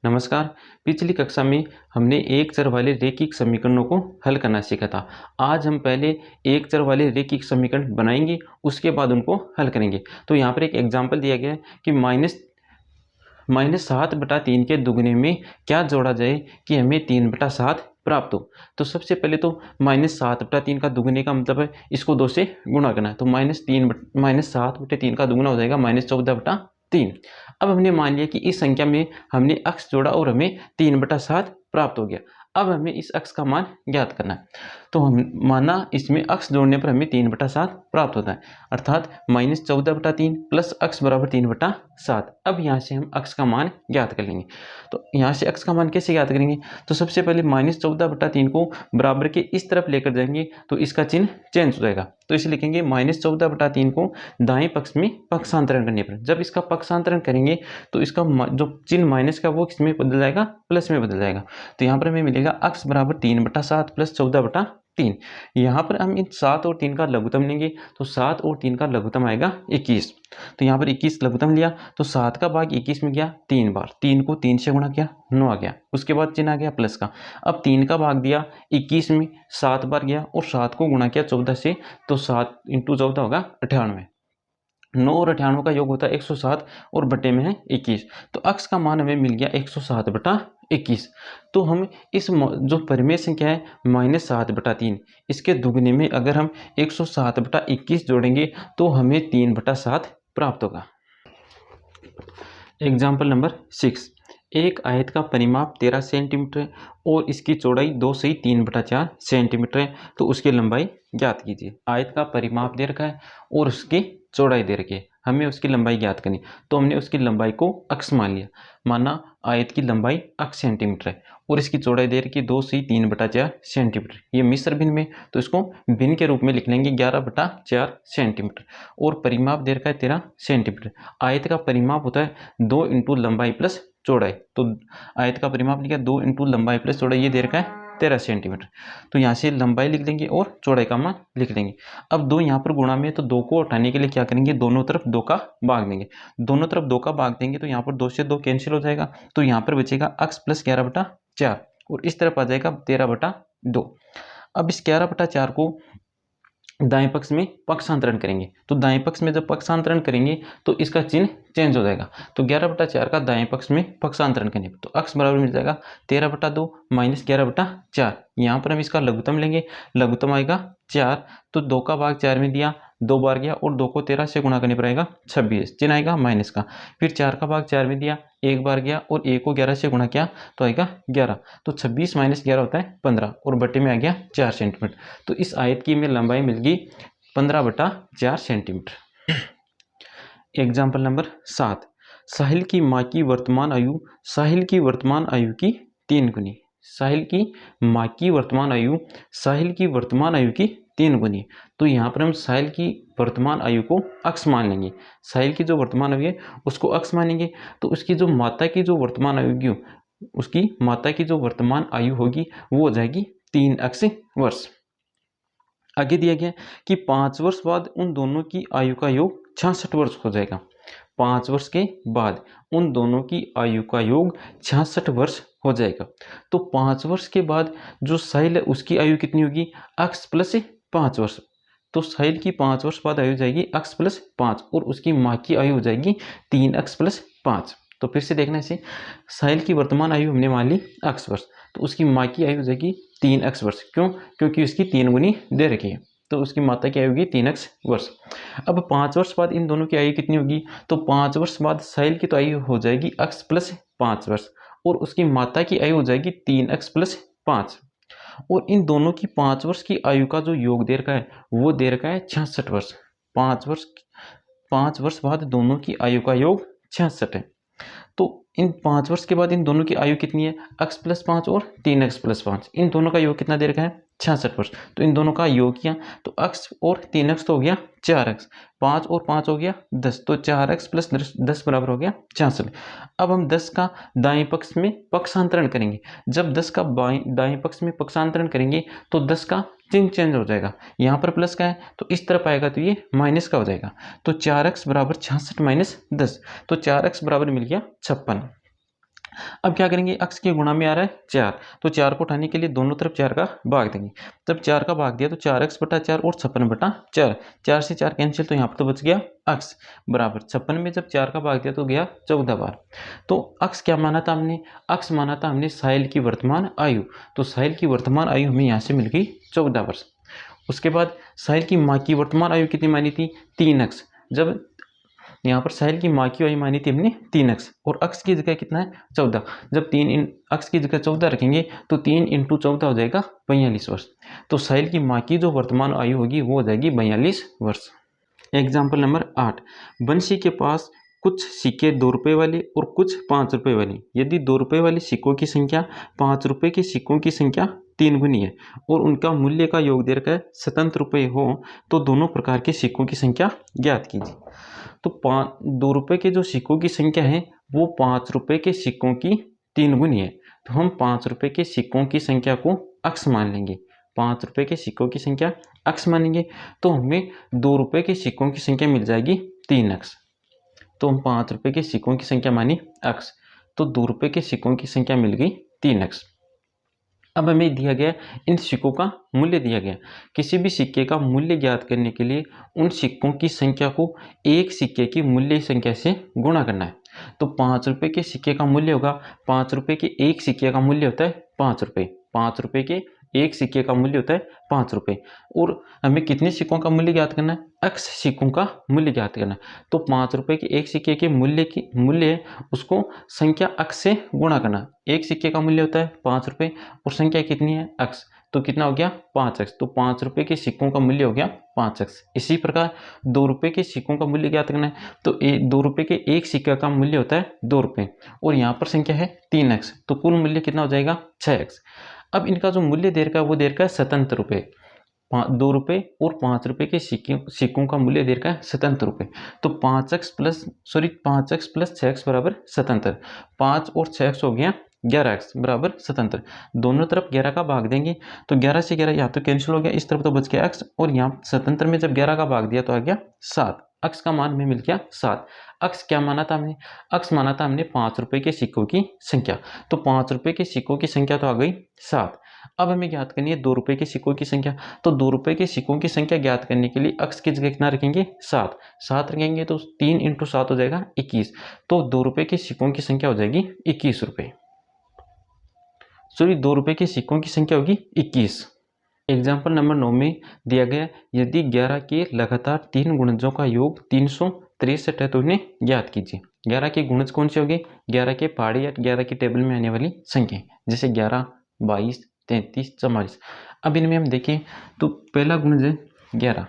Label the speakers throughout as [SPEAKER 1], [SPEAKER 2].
[SPEAKER 1] नमस्कार। पिछली कक्षा में हमने एक चर वाले रैखिक समीकरणों को हल करना सीखा था। आज हम पहले एक चर वाले रैखिक समीकरण बनाएंगे, उसके बाद उनको हल करेंगे। तो यहाँ पर एक एग्जाम्पल दिया गया है कि -7/3 के दुगने में क्या जोड़ा जाए कि हमें 3/7 प्राप्त हो। तो सबसे पहले तो -7/3 का दुगने का मतलब है इसको 2 से गुणा करना है। तो -7/3 का दुगना हो जाएगा -14/3। अब हमने मान लिया कि इस संख्या में हमने अक्स जोड़ा और हमें 3/7 प्राप्त हो गया। अब हमें इस अक्स का मान ज्ञात करना है। तो हम माना इसमें अक्स जोड़ने पर हमें 3/7 प्राप्त होता है, अर्थात -14/3 प्लस अक्स बराबर 3/7। अब यहाँ से हम अक्स का मान ज्ञात कर लेंगे। तो यहाँ से अक्स का मान कैसे ज्ञात करेंगे? तो सबसे पहले -14/3 को बराबर के इस तरफ लेकर जाएंगे तो इसका चिन्ह चेंज हो जाएगा। तो इसे लिखेंगे -14/3 को दाएं पक्ष में पक्षांतरण करने पर। जब इसका पक्षांतरण करेंगे तो इसका जो चिन्ह माइनस का वो किसमें बदल जाएगा? प्लस में बदल जाएगा। तो यहाँ पर हमें मिलेगा अक्स बराबर 3/7 प्लस 14/3। यहाँ पर हम इन 7 और 3 का लघुत्तम लेंगे तो 7 और 3 का लघुत्तम आएगा 21। तो यहाँ पर 21 लघुत्तम लिया तो 7 का भाग 21 में गया 3 बार, 3 को 3 से गुणा किया 9 आ गया, उसके बाद चिन्ह आ गया प्लस का। अब 3 का भाग दिया 21 में 7 बार गया और 7 को गुणा किया 14 से, तो 7 × 14 होगा 98। 9 और 98 का योग होता है 107 और बटे में है 21। तो अक्स का मान हमें मिल गया 107/21। तो हम इस जो परिमेय संख्या है -7/3, इसके दुगने में अगर हम 107/21 जोड़ेंगे तो हमें 3/7 प्राप्त होगा। Example number 6। एक आयत का परिमाप 13 सेंटीमीटर है और इसकी चौड़ाई 2 से 3/4 सेंटीमीटर है, तो उसकी लंबाई ज्ञात कीजिए। आयत का परिमाप दे रखा है और उसकी चौड़ाई दे रखी है, हमें उसकी लंबाई ज्ञात करनी। तो हमने उसकी लंबाई को अक्स मान लिया। माना आयत की लंबाई अक्स सेंटीमीटर है और इसकी चौड़ाई दे रखी 2 से 3/4 सेंटीमीटर। ये मिश्र भिन्न में, तो इसको भिन्न के रूप में लिख लेंगे 11/4 सेंटीमीटर। और परिमाप दे रखा है 13 सेंटीमीटर। आयत का परिमाप होता है 2 × लंबाई प्लस चौड़ाई। तो आयत का परिमाप लिखा 2 × लंबाई प्लस चौड़ाई, ये दे रखा है 13 सेंटीमीटर। तो यहाँ से लंबाई लिख देंगे और चौड़ाई का मान लिख देंगे। अब 2 यहाँ पर गुणा में, तो 2 को हटाने के लिए क्या करेंगे? दोनों तरफ 2 का भाग देंगे। दोनों तरफ 2 का भाग देंगे तो यहाँ पर 2 से 2 कैंसिल हो जाएगा, तो यहाँ पर बचेगा अक्स प्लस 11/4 और इस तरफ आ जाएगा 13/2। अब इस 11/4 को दाएं पक्ष में पक्षांतरण करेंगे। तो दाएं पक्ष में जब पक्षांतरण करेंगे तो इसका चिन्ह चेंज हो जाएगा। तो 11/4 का दाएं पक्ष में पक्षांतरण करने पर तो अक्स बराबर मिल जाएगा 13/2 - 11/4। यहाँ पर हम इसका लघुत्तम लेंगे, लघुत्तम आएगा 4। तो 2 का भाग 4 में दिया, 2 बार गया और 2 को 13 से गुणा करने पर आएगा 26, चिन्ह आएगा माइनस का। फिर 4 का भाग 4 में दिया, 1 बार गया और 1 को 11 से गुणा किया तो आएगा 11। तो 26 - 11 होता है 15 और बटे में आ गया 4 सेंटीमीटर। तो इस आयत की हमें लंबाई मिल गई 15/4 सेंटीमीटर। Example number 7। साहिल की माँ की वर्तमान आयु साहिल की वर्तमान आयु की 3 गुनी। साहिल की माँ की वर्तमान आयु साहिल की वर्तमान आयु की 3 गुनी। तो यहाँ पर हम साहिल की वर्तमान आयु को अक्स मान लेंगे। साहिल की जो वर्तमान आयु है उसको अक्स मानेंगे। तो उसकी जो माता की जो वर्तमान आयु होगी, उसकी माता की जो वर्तमान आयु होगी वो हो जाएगी 3x वर्ष। आगे दिया गया कि 5 वर्ष बाद उन दोनों की आयु का योग 66 वर्ष हो जाएगा। 5 वर्ष के बाद उन दोनों की आयु का योग 66 वर्ष हो जाएगा। तो 5 वर्ष के बाद जो साहिल है उसकी आयु कितनी होगी? अक्स प्लस 5 वर्ष। तो साहिल की 5 वर्ष बाद आयु हो जाएगी अक्स प्लस 5 और उसकी माँ की आयु हो जाएगी 3x प्लस 5। तो फिर से देखना इसे, साहिल की वर्तमान आयु हमने मान ली अक्स वर्ष, तो उसकी माँ की आयु हो जाएगी 3x वर्ष। क्यों? क्योंकि उसकी 3 गुनी दे रखी है, तो उसकी माता की आयु होगी 3x वर्ष। अब 5 वर्ष बाद इन दोनों की आयु कितनी होगी? तो 5 वर्ष बाद साहिल की तो आयु हो जाएगी अक्स प्लस 5 वर्ष और उसकी माता की आयु हो जाएगी 3x प्लस 5। और इन दोनों की 5 वर्ष की आयु का जो योग दे रखा है वो दे रखा है 66 वर्ष। 5 वर्ष बाद दोनों की आयु का योग 66 है। तो इन 5 वर्ष के बाद इन दोनों की आयु कितनी है? अक्स प्लस 5 और 3x प्लस 5। इन दोनों का योग कितना दे रखा है? 66 वर्ष। तो इन दोनों का योग किया तो अक्स और 3x तो हो गया 4x, 5 और 5 हो गया 10, तो 4x प्लस 10 बराबर हो गया 66। अब हम 10 का दाएं पक्ष में पक्षांतरण करेंगे। जब 10 का दाएं पक्ष में पक्षांतरण करेंगे तो 10 का चिन्ह चेंज हो जाएगा। यहाँ पर प्लस का है तो इस तरफ आएगा तो ये माइनस का हो जाएगा। तो 4x बराबर 66 - 10, तो 4x बराबर मिल गया 56। अब क्या करेंगे, अक्स के गुणा में आ रहा है 4, तो 4 को उठाने के लिए दोनों तरफ 4 का भाग देंगे। तब 4 का भाग दिया तो 4x/4 और 56/4, 4 से 4 कैंसिल, तो यहाँ पर तो बच गया अक्स बराबर 56 में जब 4 का भाग दिया तो गया 14 बार। तो अक्स क्या माना था हमने, अक्स माना था हमने साहिल की वर्तमान आयु, तो साहिल की वर्तमान आयु हमें यहाँ से मिल गई 14 वर्ष। उसके बाद साहिल की माँ की वर्तमान आयु कितनी मानी थी, 3x। जब यहाँ पर साहिल की माँ की आयु मानी थी हमने 3x, और अक्स की जगह कितना है 14। जब अक्स की जगह 14 रखेंगे तो 3 × 14 हो जाएगा 42 वर्ष। तो साहिल की माँ की जो वर्तमान आयु होगी वो हो जाएगी 42 वर्ष। एग्जाम्पल नंबर 8, बंशी के पास कुछ सिक्के 2 रुपये वाले और कुछ 5 रुपये वाले। यदि 2 रुपये वाले सिक्कों की संख्या 5 रुपये के सिक्कों की संख्या 3 गुनी है और उनका मूल्य का योग दे रखा है 57 रुपये हो, तो दोनों प्रकार के सिक्कों की संख्या ज्ञात कीजिए। तो 2 रुपये के जो सिक्कों की संख्या है वो 5 रुपये के सिक्कों की 3 गुनी है, तो हम 5 रुपये के सिक्कों की संख्या को अक्स मान लेंगे। 5 रुपये के सिक्कों की संख्या अक्स मानेंगे तो हमें 2 रुपये के सिक्कों की संख्या मिल जाएगी 3x। तो हम 5 रुपये के सिक्कों की संख्या मानी अक्स, तो 2 रुपये के सिक्कों की संख्या मिल गई 3x। अब हमें दिया गया इन सिक्कों का मूल्य दिया गया। किसी भी सिक्के का मूल्य ज्ञात करने के लिए उन सिक्कों की संख्या को एक सिक्के की मूल्य संख्या से गुणा करना है। तो 5 रुपये के सिक्के का मूल्य होगा, 5 रुपये के एक सिक्के का मूल्य होता है 5 रुपये, 5 रुपये के एक सिक्के का मूल्य होता है 5 रुपये। और हमें कितने सिक्कों का मूल्य ज्ञात करना है, x सिक्कों का मूल्य ज्ञात करना है। तो 5 रुपये के एक सिक्के के मूल्य है उसको संख्या x से गुणा करना। एक सिक्के का मूल्य होता है 5 रुपये और संख्या कितनी है x, तो कितना हो गया 5x। तो 5 रुपये के सिक्कों का मूल्य हो गया 5x। इसी प्रकार 2 रुपये के सिक्कों का मूल्य ज्ञात करना है, तो 2 रुपये के एक सिक्के का मूल्य होता है 2 रुपये और यहाँ पर संख्या है 3x, तो कुल मूल्य कितना हो जाएगा 6x। अब इनका जो मूल्य दे रखा है वो दे रखा है 57 रुपये। 2 रुपये और 5 रुपये के सिक्कों का मूल्य दे रखा है 57 रुपये। तो 5x प्लस 6x बराबर 77। 5 और 6x हो गया 11x बराबर 77। दोनों तरफ 11 का भाग देंगे तो 11 से 11 यहाँ तो कैंसिल हो गया, इस तरफ तो बच गया x, और यहाँ 77 में जब 11 का भाग दिया तो आ गया 7। अक्स का मान हमें मिल गया 7। अक्स क्या माना था हमने, अक्स माना था हमने 5 रुपये के सिक्कों की संख्या, तो 5 रुपये के सिक्कों की संख्या तो आ गई 7। अब हमें ज्ञात करनी है 2 रुपये के सिक्कों की संख्या। तो 2 रुपये के सिक्कों की संख्या ज्ञात करने के लिए अक्स की जगह कितना रखेंगे 7, 7 रखेंगे तो 3 × 7 हो जाएगा 21। तो 2 रुपये के सिक्कों की संख्या हो जाएगी 21 रुपये। 2 रुपये के सिक्कों की संख्या होगी 21। एग्जाम्पल नंबर 9 में दिया गया यदि 11 के लगातार 3 गुणजों का योग 363 है तो उन्हें ज्ञात कीजिए। 11 के गुणज कौन से होंगे, 11 के पहाड़ी या 11 के टेबल में आने वाली संख्या, जैसे 11, 22, 33, 44। अब इनमें हम देखें तो पहला गुणज है 11,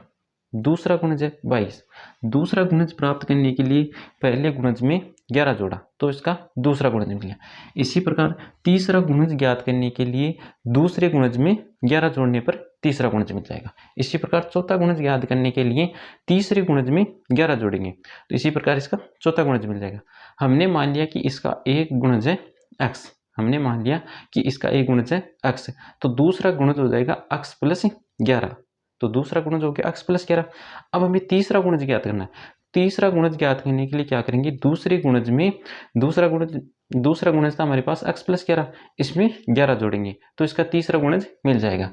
[SPEAKER 1] दूसरा गुणज है 22। दूसरा गुणज प्राप्त करने के लिए पहले गुणज में 11 जोड़ा तो इसका दूसरा गुणज मिल गया। इसी प्रकार तीसरा गुणज ज्ञात करने के लिए दूसरे गुणज में 11 जोड़ने पर तीसरा गुणज मिल जाएगा। इसी प्रकार चौथा गुणज ज्ञात करने के लिए तीसरे गुणज में 11 जोड़ेंगे तो इसी प्रकार इसका चौथा गुणज मिल जाएगा। हमने मान लिया कि इसका एक गुणज है x, हमने मान लिया कि इसका एक गुणज है x, तो दूसरा गुणज हो जाएगा x प्लस 11। तो दूसरा गुणज हो गया x प्लस 11। अब हमें तीसरा गुणज ज्ञात करना है। तीसरा गुणज ज्ञात करने के लिए क्या करेंगे, दूसरे गुणज में दूसरा गुणज था हमारे पास x प्लस 11, इसमें 11 जोड़ेंगे तो इसका तीसरा गुणज मिल जाएगा।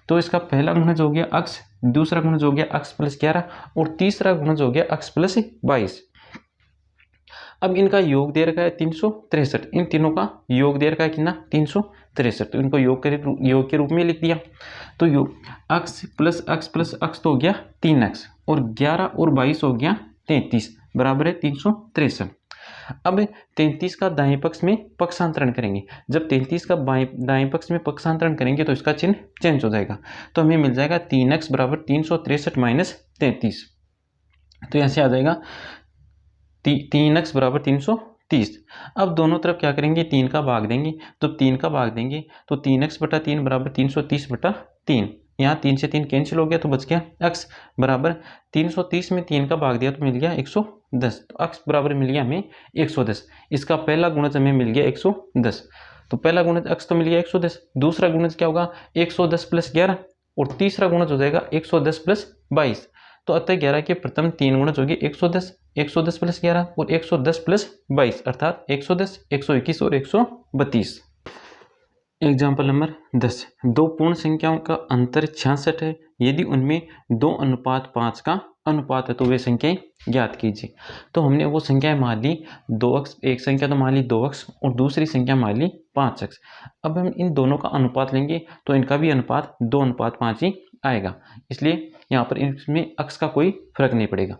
[SPEAKER 1] तो इसका पहला गुणज हो गया x, दूसरा गुणज हो गया x प्लस 11 और तीसरा गुणज हो गया x प्लस 22। अब इनका योग दे रखा है 363, इन तीनों का योग दे रखा है कितना 363, तो इनको योग के रूप में लिख दिया। तो योग x प्लस x तो हो गया 3x और 11 और 22 हो गया 33 बराबर है 363। अब 33 का दाएं पक्ष में पक्षांतरण करेंगे। जब 33 का दाएं पक्ष में पक्षांतरण करेंगे तो इसका चिन्ह चेंज हो जाएगा, तो हमें मिल जाएगा 3x बराबर 363 माइनस 33। तो यहाँ से आ जाएगा 3x बराबर 330। अब दोनों तरफ क्या करेंगे 3 का भाग देंगे, तो 3 का भाग देंगे तो 3x/3 बराबर 330/3। यहाँ 3 से 3 कैंसिल हो गया तो बच गया x बराबर 330 में 3 का भाग दिया तो मिल गया 110, तो x बराबर मिल गया हमें 110। इसका पहला गुणज हमें मिल गया 110, तो पहला गुणज x तो मिल गया 110। दूसरा गुणज क्या होगा 110 प्लस 11 और तीसरा गुणज हो जाएगा 110 प्लस 22। तो अतः 11 के प्रथम 3 गुणज होगी 110, 110 प्लस 11 और 110 प्लस 22 अर्थात 110, 121 और 132। एग्जाम्पल नंबर 10, दो पूर्ण संख्याओं का अंतर 66 है, यदि उनमें 2:5 का अनुपात है तो वे संख्याएं ज्ञात कीजिए। तो हमने वो संख्याएं मान ली 2x, एक संख्या तो मान ली 2x और दूसरी संख्या मान ली 5x। अब हम इन दोनों का अनुपात लेंगे तो इनका भी अनुपात 2:5 ही आएगा, इसलिए यहाँ पर इसमें x का कोई फर्क नहीं पड़ेगा।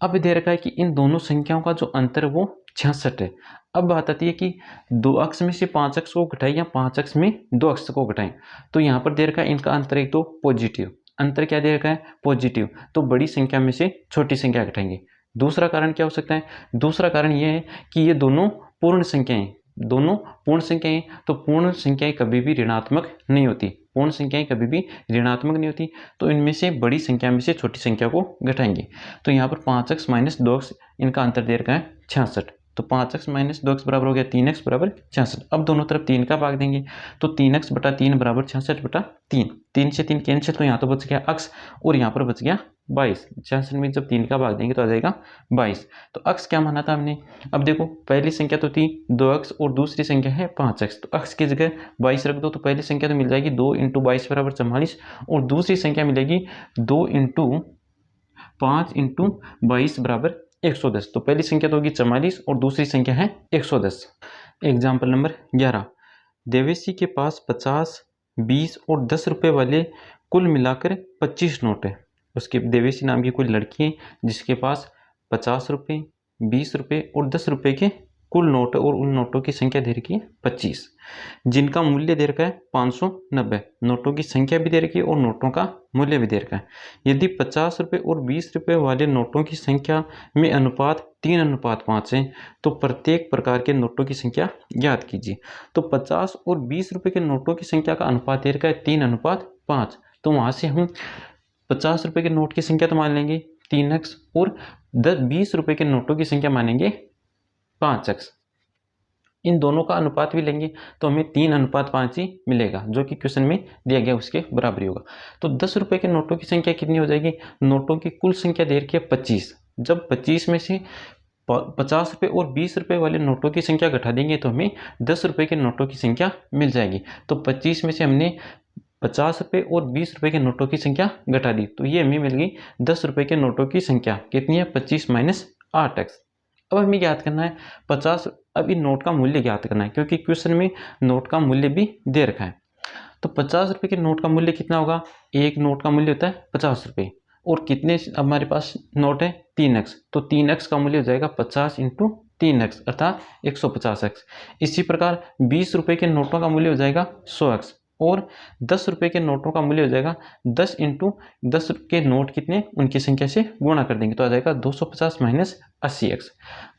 [SPEAKER 1] अब दे रखा है कि इन दोनों संख्याओं का जो अंतर है वो 66 है। अब बात आती है कि 2x में से 5x को घटाएं या 5x में 2x को घटाएं। तो यहाँ पर दे रखा है इनका अंतर एक तो पॉजिटिव, अंतर क्या दे रखा है पॉजिटिव, तो बड़ी संख्या में से छोटी संख्या घटाएंगे। दूसरा कारण क्या हो सकता है, दूसरा कारण यह है कि ये दोनों पूर्ण संख्याएं, दोनों पूर्ण संख्याएं, तो पूर्ण संख्याएं कभी भी ऋणात्मक नहीं होती, पूर्ण संख्याएं कभी भी ऋणात्मक नहीं होती। तो इनमें से बड़ी संख्या में से छोटी संख्या को घटाएंगे। तो यहाँ पर 5x माइनस 2x इनका अंतर दे रखा है 66, तो 5x माइनस 2x बराबर हो गया 3x बराबर 66। अब दोनों तरफ 3 का भाग देंगे तो 3x बटा 3 बराबर 66 बटा 3, 3 से 3 कैंसिल, तो यहाँ तो बच गया x और यहाँ पर बच गया 22। 66 में जब 3 का भाग देंगे तो आ जाएगा 22। तो x क्या माना था हमने, अब देखो पहली संख्या तो थी 2x और दूसरी संख्या है 5x, तो x की जगह 22 रख दो तो पहली संख्या तो मिल जाएगी 2 × 22 बराबर 44 और दूसरी संख्या मिलेगी 2 × 5 × 22 बराबर 110। तो पहली संख्या तो होगी 44 और दूसरी संख्या है 110। एग्जाम्पल नंबर 11, देवेशी के पास 50, 20 और 10 रुपये वाले कुल मिलाकर 25 नोट है। उसके देवेशी नाम की कोई लड़की है जिसके पास 50 रुपये, 20 रुपये और 10 रुपये के कुल नोट है और उन नोटों की संख्या दे रखी है 25, जिनका मूल्य दे रखा है 590। नोटों की संख्या भी दे रखी है और नोटों का मूल्य भी दे रखा है। यदि 50 रुपये और 20 रुपये वाले नोटों की संख्या में अनुपात 3:5 है तो प्रत्येक प्रकार के नोटों की संख्या ज्ञात कीजिए। तो 50 और 20 रुपये के नोटों की संख्या का अनुपात दे रखा है 3:5, तो वहाँ से हम 50 रुपये के नोट की संख्या तो मान लेंगे 3x और 20 रुपये के नोटों की संख्या मानेंगे 5x। इन दोनों का अनुपात भी लेंगे तो हमें 3:5 ही मिलेगा, जो कि क्वेश्चन में दिया गया उसके बराबर होगा। तो 10 रुपये के नोटों की संख्या कितनी हो जाएगी, नोटों की कुल संख्या दे रखी है 25, जब 25 में से 50 रुपये और 20 रुपये वाले नोटों की संख्या घटा देंगे तो हमें 10 रुपये के नोटों की संख्या मिल जाएगी। तो 25 में से हमने 50 रुपये और 20 रुपये के नोटों की संख्या घटा दी, तो ये हमें मिल गई 10 रुपये के नोटों की संख्या कितनी है 25 माइनस 8x। अब हमें ज्ञात करना है 50, अब इन नोट का मूल्य ज्ञात करना है क्योंकि क्वेश्चन में नोट का मूल्य भी दे रखा है। तो 50 रुपये के नोट का मूल्य कितना होगा, एक नोट का मूल्य होता है 50 रुपये और कितने हमारे पास नोट है 3x, तो 3x का मूल्य हो जाएगा 50 × 3x अर्थात 150x। इसी प्रकार 20 रुपये के नोटों का मूल्य हो जाएगा 100x और 10 रुपये के नोटों का मूल्य हो जाएगा 10 × 10 के नोट कितने उनकी संख्या से गुणा कर देंगे तो आ जाएगा 250 माइनस 80x।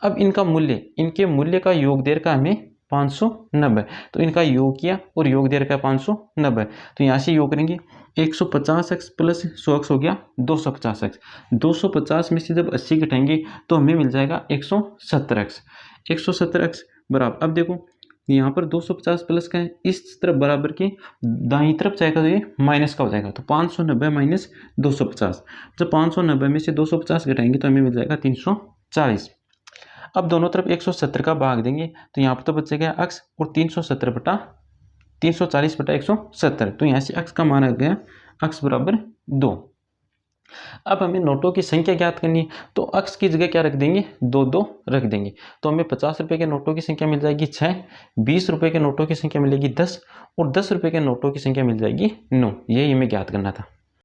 [SPEAKER 1] अब इनका मूल्य, इनके मूल्य का योग दे रखा हमें 590, तो इनका योग किया और योग दे रखा है 590, तो यहाँ से योग करेंगे 150x प्लस 100x हो गया 250x। 250 में से जब 80 घटाएंगे तो हमें मिल जाएगा 170x। 170x बराबर, अब देखो यहाँ पर 250 प्लस का है, इस तरफ बराबर के दाईं तरफ जाएगा तो ये माइनस का हो जाएगा, तो 590 माइनस 250। जब 590 में से 250 घटाएंगे तो हमें मिल जाएगा 340। अब दोनों तरफ 170 का भाग देंगे तो यहाँ पर तो बचेगा x और 340 बटा 170, तो यहाँ से x का मान आ गया x बराबर 2। अब हमें नोटों की संख्या ज्ञात करनी है तो x की जगह क्या रख देंगे 2 रख देंगे, तो हमें 50 रुपये के नोटों की संख्या मिल जाएगी 6, 20 रुपये के नोटों की संख्या मिलेगी 10 और 10 रुपये के नोटों की संख्या मिल जाएगी 9। यही हमें ज्ञात करना था।